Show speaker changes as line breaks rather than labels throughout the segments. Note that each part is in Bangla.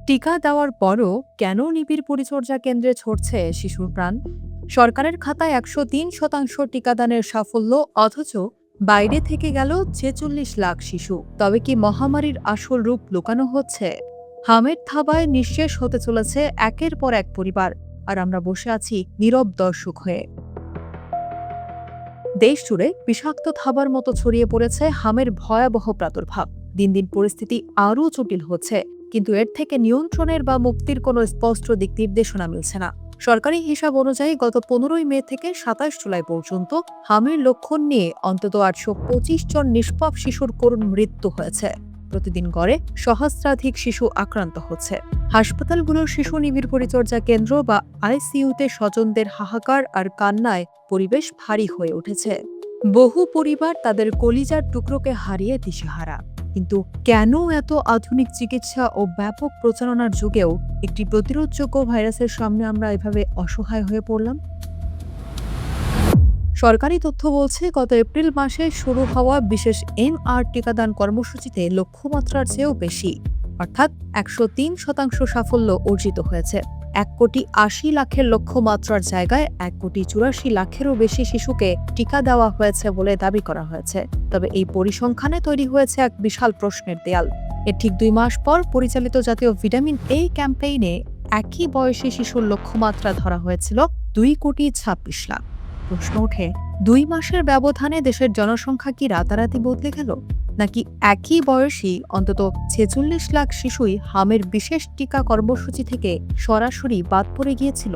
টিকা দেওয়ার পরও কেন নিবিড় পরিচর্যা কেন্দ্রে ছড়ছে শিশুর প্রাণ? সরকারের খাতায় ১০৩% টিকাদানের সাফল্য, অথচ বাইরে থেকে গেল ৪৬ লাখ শিশু। তবে কি মহামারীর আসল রূপ লুকানো হচ্ছে? হামের থাবায় নিঃশেষ হতে চলেছে একের পর এক পরিবার, আর আমরা বসে আছি নীরব দর্শক হয়ে। দেশ জুড়ে বিষাক্ত থাবার মতো ছড়িয়ে পড়েছে হামের ভয়াবহ প্রাদুর্ভাব। দিন দিন পরিস্থিতি আরও জটিল হচ্ছে, কিন্তু এর থেকে নিয়ন্ত্রণের বা মুক্তির কোনো স্পষ্ট দিক নির্দেশনা মিলছে না। সরকারি হিসাব অনুযায়ী গত ১৫ মে থেকে ২৭ জুলাই পর্যন্ত হামের লক্ষণ নিয়ে অন্তত ৮২৫ জন নিষ্পাপ শিশুর করুণ মৃত্যু হয়েছে। প্রতিদিন গড়ে সহস্রাধিক শিশু আক্রান্ত হচ্ছে। হাসপাতালগুলোর শিশু নিবিড় পরিচর্যা কেন্দ্র বা আইসিইউতে স্বজনদের হাহাকার আর কান্নায় পরিবেশ ভারী হয়ে উঠেছে। বহু পরিবার তাদের কলিজার টুকরোকে হারিয়ে দিশেহারা। কিন্তু কেন এত আধুনিক চিকিৎসা ও ব্যাপক প্রচারণার যুগেও একটি প্রতিরোধযোগ্য ভাইরাসের সামনে আমরা এভাবে অসহায় হয়ে পড়লাম? সরকারি তথ্য বলছে, গত এপ্রিল মাসে শুরু হওয়া বিশেষ এমআর টিকাদান কর্মসূচিতে লক্ষ্যমাত্রার চেয়েও বেশি, অর্থাৎ ১০৩% সাফল্য অর্জিত হয়েছে। ১,৮০,০০,০০০ লক্ষ্যমাত্রার জায়গায় ১,৮৪,০০,০০০-এরও বেশি শিশুকে টিকা দেওয়া হয়েছে বলে দাবি করা হয়েছে। তবে এই পরিসংখ্যানে তৈরি হয়েছে এক বিশাল প্রশ্নের দেয়াল। এর ঠিক ২ মাস পর পরিচালিত জাতীয় ভিটামিন এ ক্যাম্পেইনে একই বয়সী শিশুর লক্ষ্যমাত্রা ধরা হয়েছিল ২,২৬,০০,০০০। প্রশ্ন ওঠে, ২ মাসের ব্যবধানে দেশের জনসংখ্যা কি রাতারাতি বদলে গেল, নাকি একই বয়সী অন্তত ৪৬ লাখ শিশুই হামের বিশেষ টিকা কর্মসূচি থেকে সরাসরি বাদ পড়ে গিয়েছিল?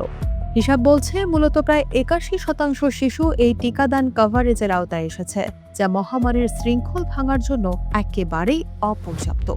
হিসাব বলছে মূলত প্রায় ৮১% শিশু এই টিকাদান কভারেজের আওতায় এসেছে, যা মহামারীর শৃঙ্খল ভাঙার জন্য একেবারেই অপর্যাপ্ত।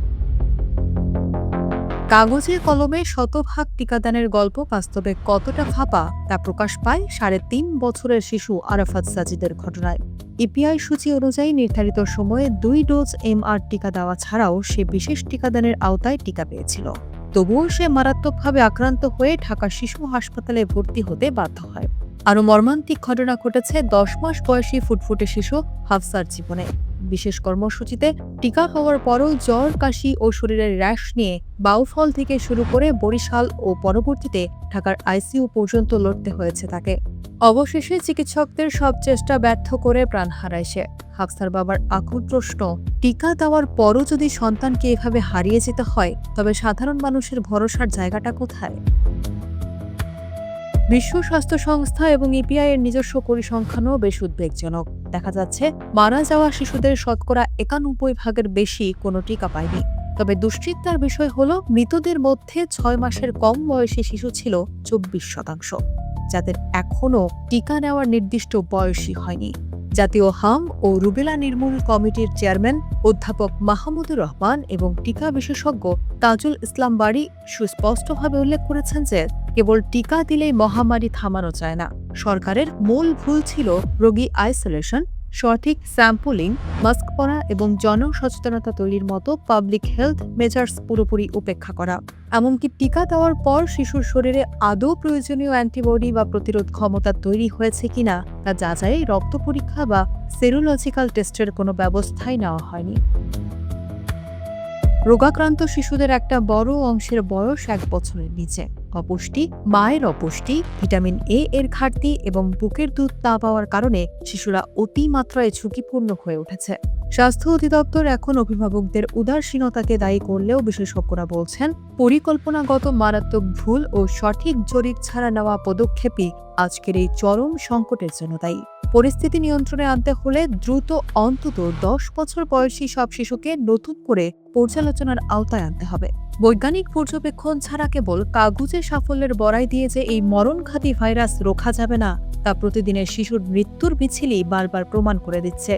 কাগজে কলমে শতভাগ টিকাদানের গল্প বাস্তবে কতটা ফাঁপা তা প্রকাশ পায় ৩.৫ বছরের শিশু আরাফাত সাজিদের ঘটনায়। ইপিআই সূচি অনুযায়ী নির্ধারিত সময়ে ২ ডোজ এমআর টিকা দেওয়া ছাড়াও সে বিশেষ টিকাদানের আওতায় টিকা পেয়েছিল। তবুও সে মারাত্মকভাবে আক্রান্ত হয়ে ঢাকা শিশু হাসপাতালে ভর্তি হতে বাধ্য হয়। আরও মর্মান্তিক ঘটনা ঘটেছে ১০ মাস বয়সী ফুটফুটে শিশু হাফসার জীবনে। বিশেষ কর্মসূচিতে টিকা হওয়ার পরও জ্বর, কাশি ও শরীরের র্যাশ নিয়ে বাউফল থেকে শুরু করে বরিশাল ও পরবর্তীতে ঢাকার আইসিইউ পর্যন্ত লড়তে হয়েছে তাকে। অবশেষে চিকিৎসকদের সব চেষ্টা ব্যর্থ করে প্রাণ হারায় সে। হাফসার বাবার আকুল প্রশ্ন, টিকা দেওয়ার পরও যদি সন্তানকে এভাবে হারিয়ে যেতে হয়, তবে সাধারণ মানুষের ভরসার জায়গাটা কোথায়? বিশ্ব স্বাস্থ্য সংস্থা এবং ইপিআই এর নিজস্ব পরিসংখ্যানও বেশ উদ্বেগজনক। দেখা যাচ্ছে মারা যাওয়া শিশুদের শতকরা ৯১% বেশি কোনো টিকা পায়নি। তবে দুশ্চিন্তার বিষয় হলো, মৃতদের মধ্যে ৬ মাসের কম বয়সী শিশু ছিল ২৪%, যাদের এখনও টিকা নেওয়ার নির্দিষ্ট বয়সই হয়নি। জাতীয় হাম ও রুবেলা নির্মূল কমিটির চেয়ারম্যান অধ্যাপক মাহমুদুর রহমান এবং টিকা বিশেষজ্ঞ তাজুল ইসলাম বারী সুস্পষ্টভাবে উল্লেখ করেছেন যে কেবল টিকা দিলেই মহামারী থামানো যায় না। সরকারের মূল ভুল ছিল রোগী আইসোলেশন, সঠিক স্যাম্পলিং, মাস্ক পরা এবং জনসচেতনতা তৈরির মতো পাবলিক হেলথ মেজার্স পুরোপুরি উপেক্ষা করা। এমনকি টিকা দেওয়ার পর শিশুর শরীরে আদৌ প্রয়োজনীয় অ্যান্টিবডি বা প্রতিরোধ ক্ষমতা তৈরি হয়েছে কিনা তা যাচাই রক্ত পরীক্ষা বা সেরোলজিক্যাল টেস্টের কোনো ব্যবস্থাই নেওয়া হয়নি। রোগাক্রান্ত শিশুদের একটা বড় অংশের বয়স ১ বছরের নিচে। অপুষ্টি, মায়ের অপুষ্টি, ভিটামিন এ এর ঘাটতি এবং বুকের দুধ না পাওয়ার কারণে শিশুরা অতিমাত্রায় ঝুঁকিপূর্ণ হয়ে উঠেছে। স্বাস্থ্য অধিদপ্তর এখন অভিভাবকদের উদাসীনতাকে দায়ী করলেও বিশেষজ্ঞরা বলছেন, পরিকল্পনাগত মারাত্মক ভুল ও সঠিক জরিপ ছাড়া নেওয়া পদক্ষেপই আজকের এই চরম সংকটের জন্য দায়ী। পরিস্থিতি নিয়ন্ত্রণে আনতে হলে দ্রুত অন্তত ১০ বছর বয়সী সব শিশুকে নতুন করে পর্যালোচনার আওতায় আনতে হবে। বৈজ্ঞানিক পর্যবেক্ষণ ছাড়া কেবল কাগুজে সাফল্যের বড়াই দিয়ে যে এই মরণঘাতী ভাইরাস রোখা যাবে না, তা প্রতিদিনের শিশুর মৃত্যুর মিছিলই বারবার প্রমাণ করে দিচ্ছে।